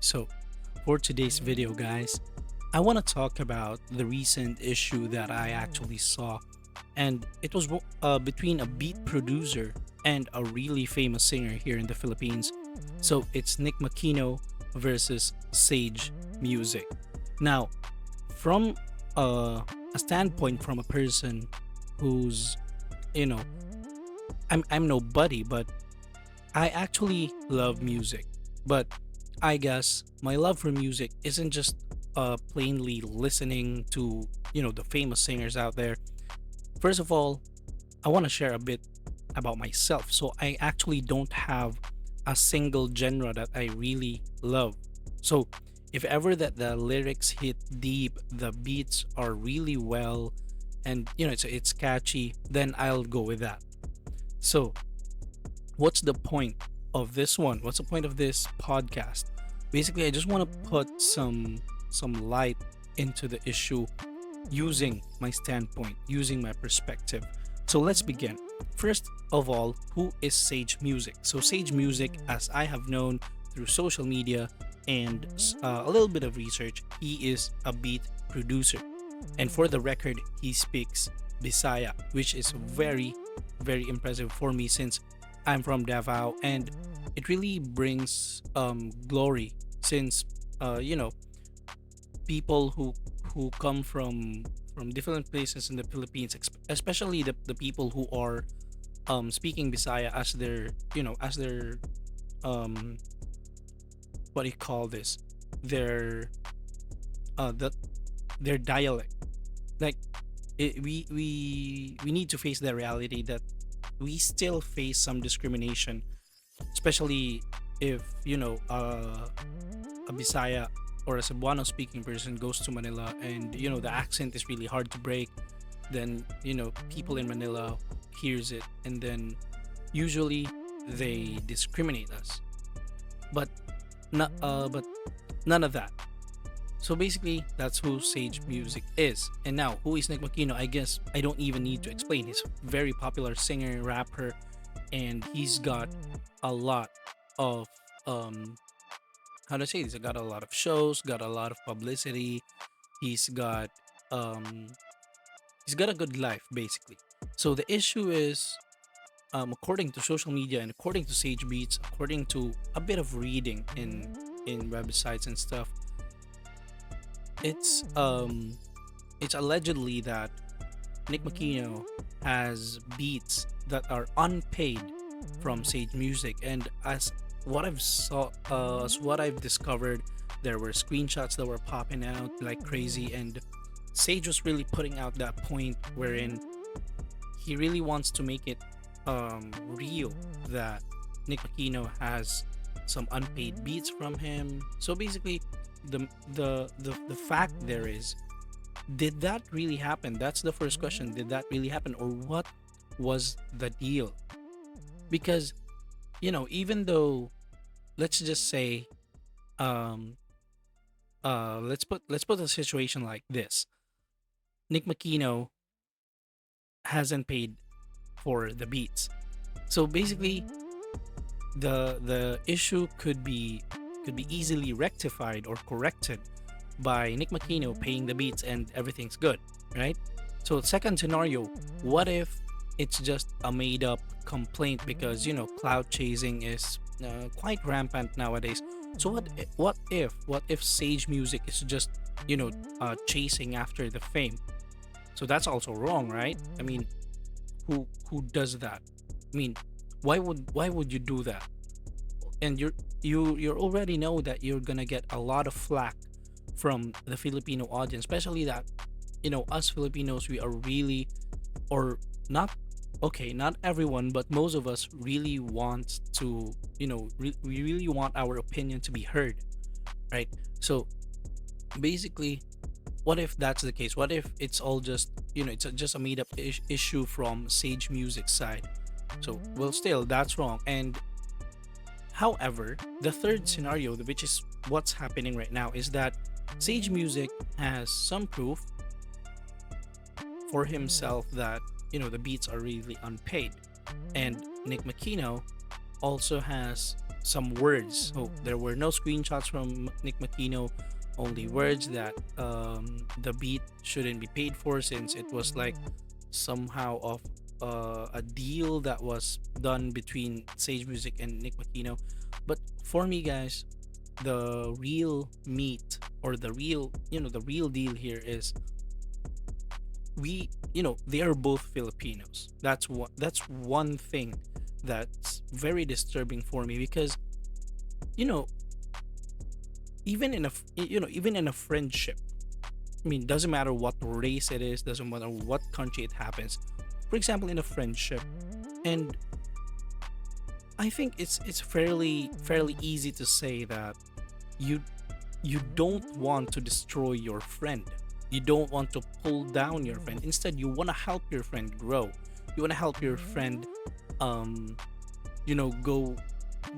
So, for today's video, guys, I want to talk about the recent issue that I actually saw, and it was between a beat producer and a really famous singer here in the Philippines. So, it's Nick Makino versus Sage Music. Now, from a standpoint from a person who's, you know, I'm nobody, but I actually love music, but I guess my love for music isn't just plainly listening to the famous singers out there. First of all, I want to share a bit about myself. So I actually don't have a single genre that I really love. So if ever that the lyrics hit deep, the beats are really well, and it's catchy, then I'll go with that. So what's the point of this one? What's the point of this podcast? Basically, I just want to put some light into the issue using my standpoint, using my perspective. So let's begin. First of all, who is Sage Music? So Sage Music, as I have known through social media and a little bit of research, he is a beat producer. And for the record, he speaks Bisaya, which is very impressive for me since I'm from Davao, and it really brings glory since people who come from different places in the Philippines, especially the people who are speaking Bisaya as their as their um what do you call this, their the their dialect. Like we need to face the reality that we still face some discrimination, especially if a Bisaya or a Cebuano speaking person goes to Manila, and the accent is really hard to break. Then people in Manila hears it, and then usually they discriminate us. But not but none of that. So basically, that's who Sage Music is. And now, who is Nick Makino? I guess I don't even need to explain. He's a very popular singer, rapper, and he's got a lot of how to say this? Got a lot of shows, got a lot of publicity. He's got um he's got a good life basically. So the issue is, according to social media and according to Sage Beats, according to a bit of reading in websites and stuff, it's it's allegedly that Nick Makino has beats that are unpaid from Sage Music, and as what I've discovered, there were screenshots that were popping out like crazy, and Sage was really putting out that point wherein he really wants to make it real that Nick Makino has some unpaid beats from him. So basically, the fact there is, did that really happen? That's the first question. Did that really happen, or what was the deal? Because even though, let's just say, um let's put a situation like this. Nick Makino hasn't paid for the beats. So basically, the issue could be easily rectified or corrected by Nick Makino paying the beats and everything's good, right? So second scenario, what if it's just a made up complaint because cloud chasing is quite rampant nowadays. So what if Sage Music is just chasing after the fame? So that's also wrong, right? I mean, who does that? I mean, why would you do that? And you already know that you're gonna get a lot of flack from the Filipino audience, especially that us Filipinos, we are really, or not, okay, not everyone, but most of us really want to, we really want our opinion to be heard, right? So basically, what if that's the case? What if it's all just just a made up issue from Sage Music side? So well, still that's wrong. And however, the third scenario, which is what's happening right now, is that Sage Music has some proof for himself that the beats are really unpaid, and Nick Makino also has some words. So there were no screenshots from Nick Makino, only words that the beat shouldn't be paid for, since it was like somehow of a deal that was done between Sage Music and Nick Makino. But for me, guys, the real meat, or the real, the real deal here is, they are both Filipinos. That's one thing that's very disturbing for me, because you know even in a friendship, I mean, doesn't matter what race it is, doesn't matter what country it happens. For example, in a friendship, and I think it's fairly easy to say that you you don't want to destroy your friend. You don't want to pull down your friend. Instead, you want to help your friend grow. You want to help your friend, um,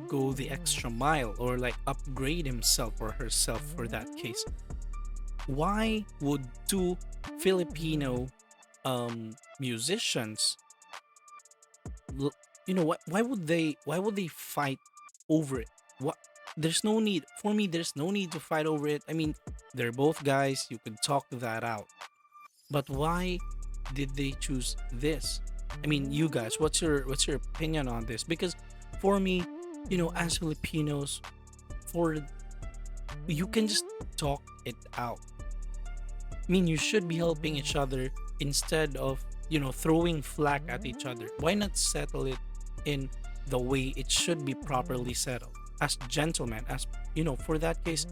go the extra mile, or like upgrade himself or herself for that case. Why would two Filipino musicians, why would they fight over it? What There's no need for me. There's no need to fight over it. I mean, they're both guys. You could talk that out. But why did they choose this? I mean, you guys, what's your opinion on this? Because for me, as Filipinos, for you can just talk it out. I mean, you should be helping each other instead of, throwing flack at each other. Why not settle it in the way it should be properly settled? As gentlemen, for that case,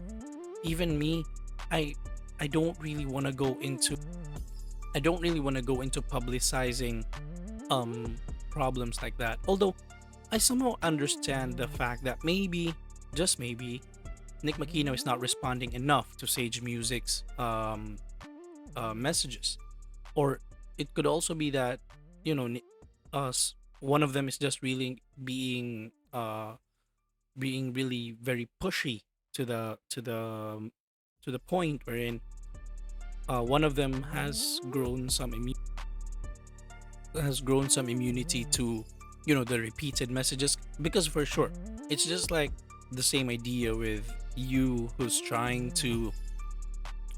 even me, I I don't really want to go into I don't really want to go into publicizing um problems like that. Although I somehow understand the fact that maybe, just maybe, Nick Makino is not responding enough to Sage Music's messages, or it could also be that, us one of them is just really being really very pushy to the point wherein one of them has grown some immunity to, the repeated messages. Because for sure, it's just like the same idea with you who's trying to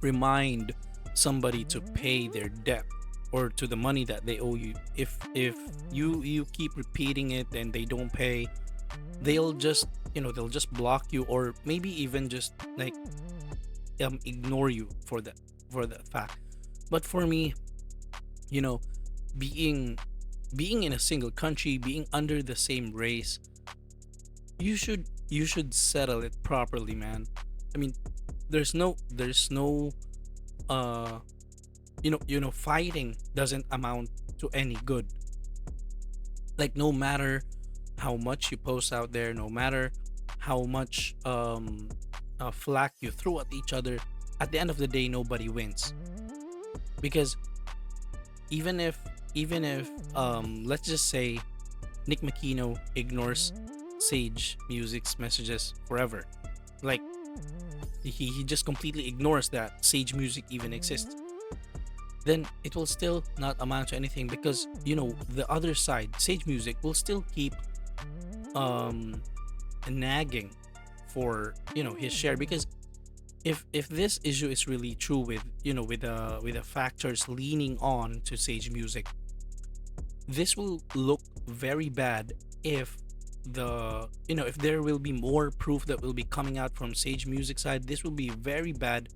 remind somebody to pay their debt, or to the money that they owe you. If you keep repeating it and they don't pay, they'll just block you, or maybe even just like ignore you for that fact. But for me, you know being being in a single country, being under the same race, you should settle it properly, man. I mean, there's no uh fighting doesn't amount to any good. Like, no matter how much you post out there, no matter how much flack you throw at each other, at the end of the day, nobody wins. Because even if let's just say Nick Makino ignores Sage Music's messages forever, like he just completely ignores that Sage Music even exists, then it will still not amount to anything, because the other side, Sage Music, will still keep um nagging for his share. Because if this issue is really true, with the factors leaning on to Sage Music, this will look very bad if if there will be more proof that will be coming out from Sage Music side. This will be very bad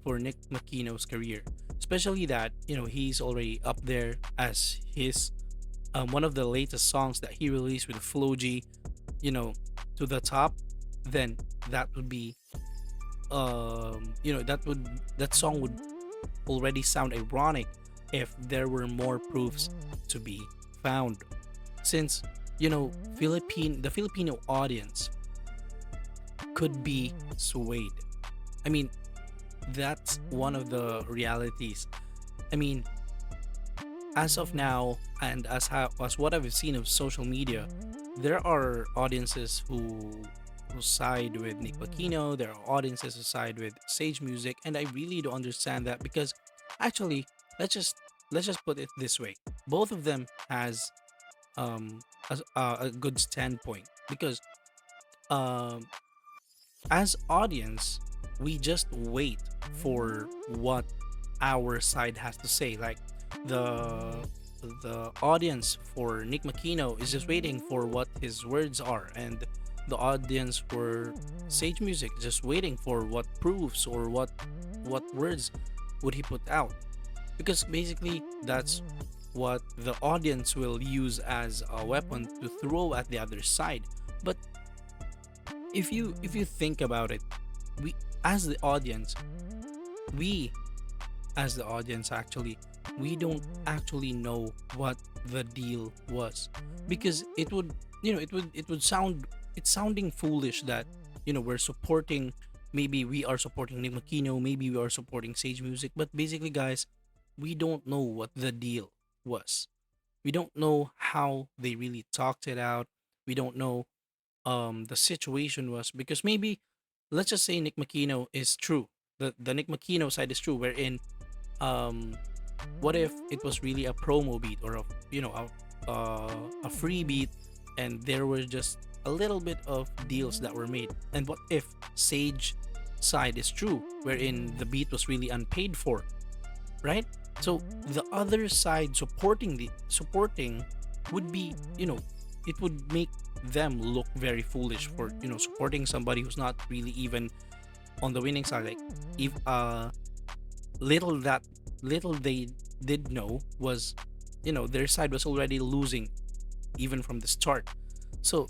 for Nick Makino's career, especially that he's already up there as his one of the latest songs that he released with Flo G, you know, to the top. Then that would be that song would already sound ironic if there were more proofs to be found, since the Filipino audience could be swayed. I mean, that's one of the realities. I mean, as of now, and as what I've seen of social media, there are audiences who side with Nick Aquino. There are audiences who side with Sage Music, and I really don't understand that. Because actually, let's just put it this way: both of them has a good standpoint. Because um as audience, we just wait for what our side has to say. Like the the audience for Nick Makino is just waiting for what his words are, and the audience for Sage Music is just waiting for what proofs or what words would he put out. Because basically that's what the audience will use as a weapon to throw at the other side. But if you think about it, we as the audience, we as the audience actually, we don't actually know what the deal was, because it would, it would sound, it's sounding foolish that, we're supporting, maybe we are supporting Nick Makino, maybe we are supporting Sage Music, but basically guys, we don't know what the deal was. We don't know how they really talked it out. We don't know the situation was, because maybe, let's just say Nick Makino is true, the Nick Makino side is true, wherein um what if it was really a promo beat, or a, a free beat, and there were just a little bit of deals that were made? And what if Sage side is true, wherein the beat was really unpaid for, right? So the other side supporting would be, it would make them look very foolish for, supporting somebody who's not really even on the winning side. Like, if little that little they did know was, their side was already losing even from the start. So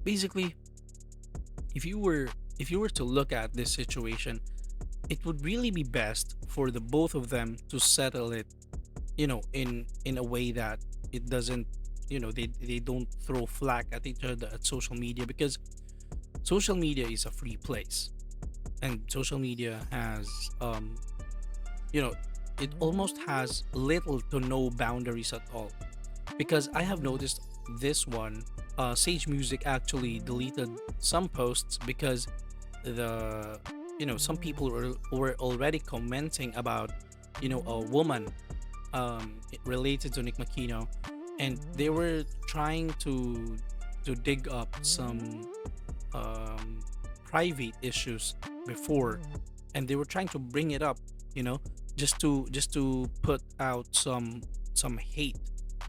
basically, if you were if you were to look at this situation, it would really be best for the both of them to settle it, in a way that it doesn't, they don't throw flack at each other at social media, because social media is a free place, and social media has, you know it almost has little to no boundaries at all. Because I have noticed this one, Sage Music actually deleted some posts because the some people were already commenting about, a woman, related to Nick Makino, and they were trying to dig up some um, private issues before, and they were trying to bring it up, you know just to put out some hate,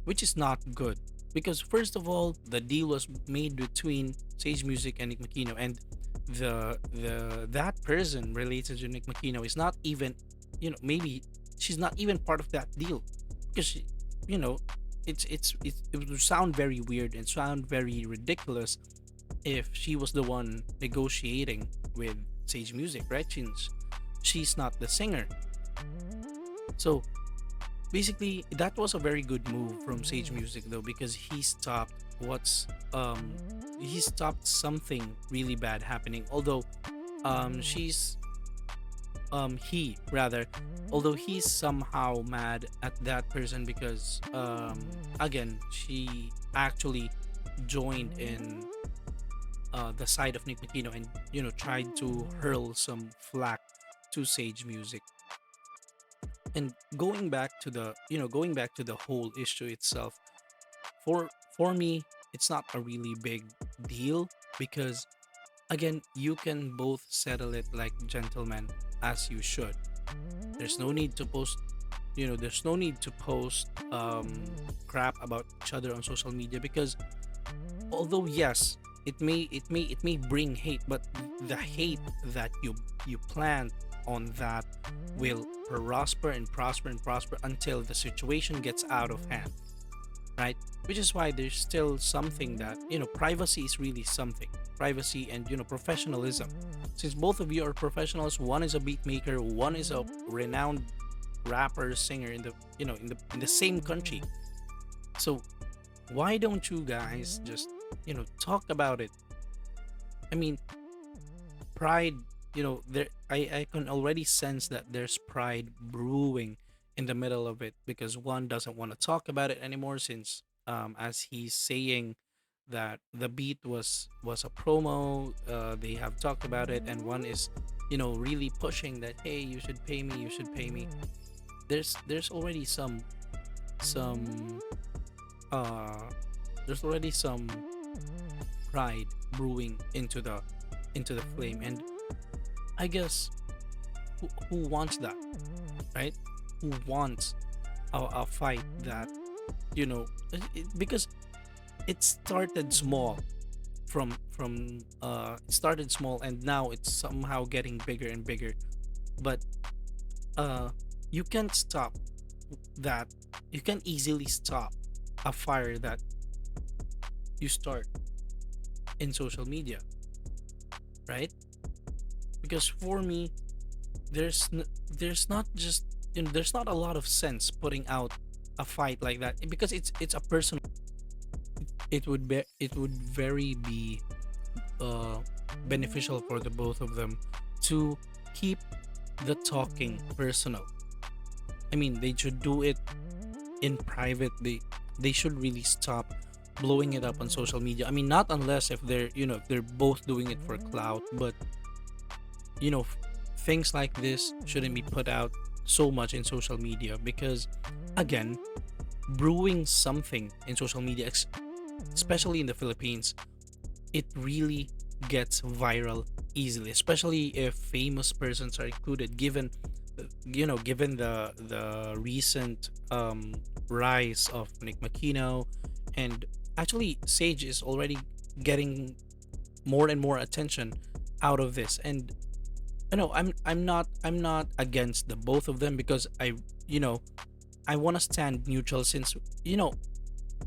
which is not good. Because first of all, the deal was made between Sage Music and Nick Makino, and the that person related to Nick Makino is not even, maybe she's not even part of that deal, because you know it would sound very weird and sound very ridiculous if she was the one negotiating with Sage Music, right? Since she's not the singer. So basically, that was a very good move from Sage Music, though, because what's he stopped something really bad happening. Although she's he rather although he's somehow mad at that person, because again, she actually joined in the side of Nick Makino, and tried to hurl some flack to Sage Music. And going back to the whole issue itself, for me, it's not a really big deal, because again, you can both settle it like gentlemen, as you should. There's no need to post, there's no need to post crap about each other on social media, because although yes, it may bring hate, but the hate that you plant on that will prosper and prosper and prosper until the situation gets out of hand, right? Which is why there's still something that, privacy is really something. Privacy and, professionalism. Since both of you are professionals, one is a beat maker, one is a renowned rapper, singer in the, in the same country. So why don't you guys just, talk about it? I mean, pride, there, I can already sense that there's pride brewing in the middle of it, because one doesn't want to talk about it anymore, since as he's saying that the beat was a promo, they have talked about it, and one is, really pushing that, hey, you should pay me, you should pay me. There's already some uh there's already some pride brewing into the flame. And I guess who wants that, right? Who wants a fight that, because it started small, it started small, and now it's somehow getting bigger and bigger. But uh you can't stop that. You can easily stop a fire that you start in social media, right? Because for me, there's not just, there's not a lot of sense putting out a fight like that, because it's a personal. It would very be uh beneficial for the both of them to keep the talking personal. I mean, they should do it in private. They should really stop blowing it up on social media. I mean, not unless if they're, if they're both doing it for clout. But you know f- things like this shouldn't be put out so much in social media, because again, brewing something in social media, especially in the Philippines, it really gets viral easily, especially if famous persons are included, given the recent rise of Nick Makino. And actually Sage is already getting more and more attention out of this. And I'm not against the both of them, because you know I want to stand neutral, since you know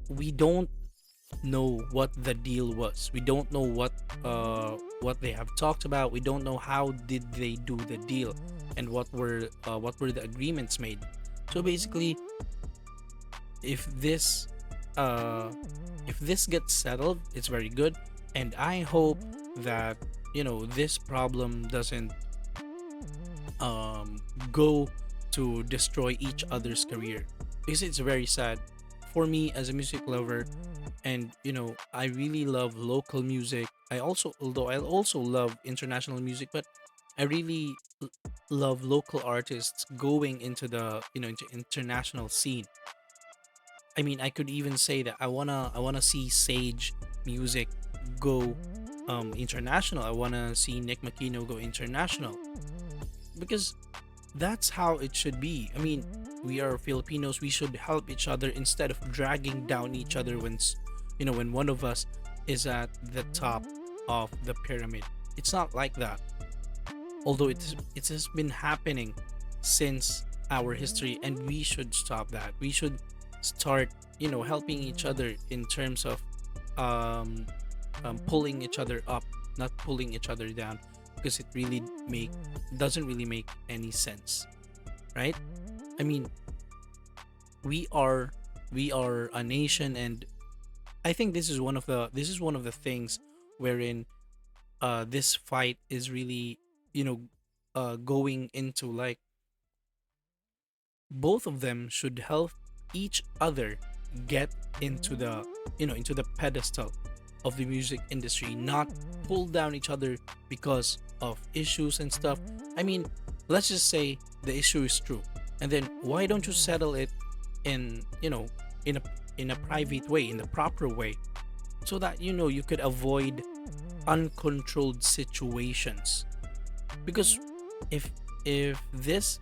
we don't know what the deal was. We don't know what they have talked about. We don't know how did they do the deal, and what were the agreements made. So basically, if this uh if this gets settled, it's very good. And I hope that this problem doesn't go to destroy each other's career, because it's very sad for me as a music lover. And I really love local music. Although I also love international music, but I really love local artists going into the into international scene. I mean, I could even say that I wanna see Sage music go international. I wanna see Nick Makino go international, because that's how it should be. I mean, we are Filipinos. We should help each other instead of dragging down each other when one of us is at the top of the pyramid. It's not like that. Although it has been happening since our history, and we should stop that. We should start helping each other in terms of um, pulling each other up, not pulling each other down, because it really make doesn't really make any sense, right? I mean, we are we are a nation. And I think this is one of the things wherein this fight is really you know going into, like, both of them should help each other get into the pedestal of the music industry, not pull down each other because of issues and stuff. I mean, let's just say the issue is true, and then why don't you settle it in you know in a private way, in the proper way, so that you could avoid uncontrolled situations. Because if if this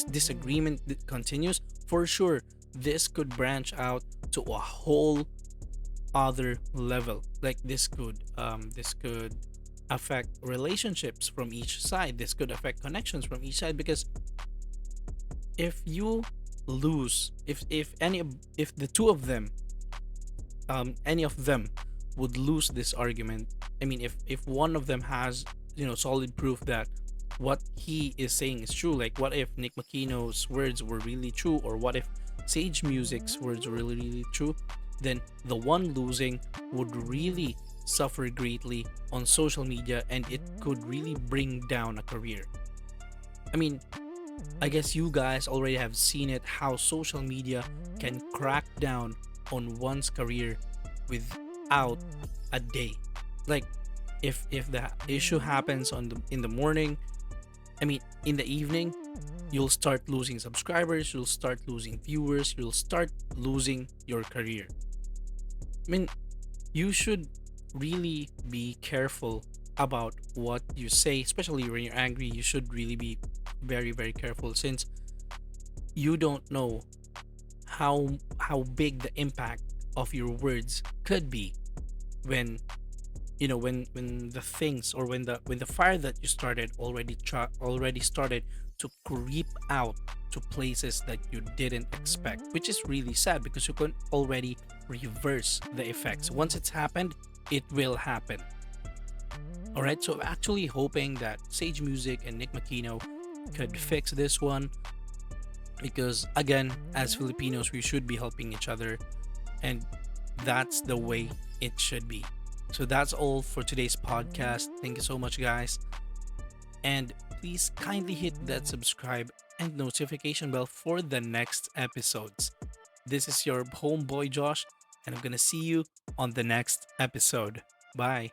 disagreement continues, for sure this could branch out to a whole other level. Like, this could affect relationships from each side. This could affect connections from each side, because if you lose if the two of them, any of them would lose this argument. I mean, if one of them has solid proof that what he is saying is true, like what if Nick Makino's words were really true, or what if Sage Music's words were really, really true, then the one losing would really suffer greatly on social media, and it could really bring down a career. I mean, I guess you guys already have seen it, how social media can crack down on one's career without a day. Like, if the issue happens in the morning, I mean, in the evening, you'll start losing subscribers, you'll start losing viewers, you'll start losing your career. I mean, you should really be careful about what you say, especially when you're angry. You should really be very, very careful, since you don't know how big the impact of your words could be when when the things, or when the fire that you started already started to creep out to places that you didn't expect, which is really sad because you can already reverse the effects. Once it's happened, it will happen. All right, so I'm actually hoping that Sage Music and Nick Makino could fix this one, because again, as Filipinos, we should be helping each other, and that's the way it should be. So that's all for today's podcast. Thank you so much, guys. And please kindly hit that subscribe and notification bell for the next episodes. This is your homeboy Josh, and I'm gonna see you on the next episode. Bye.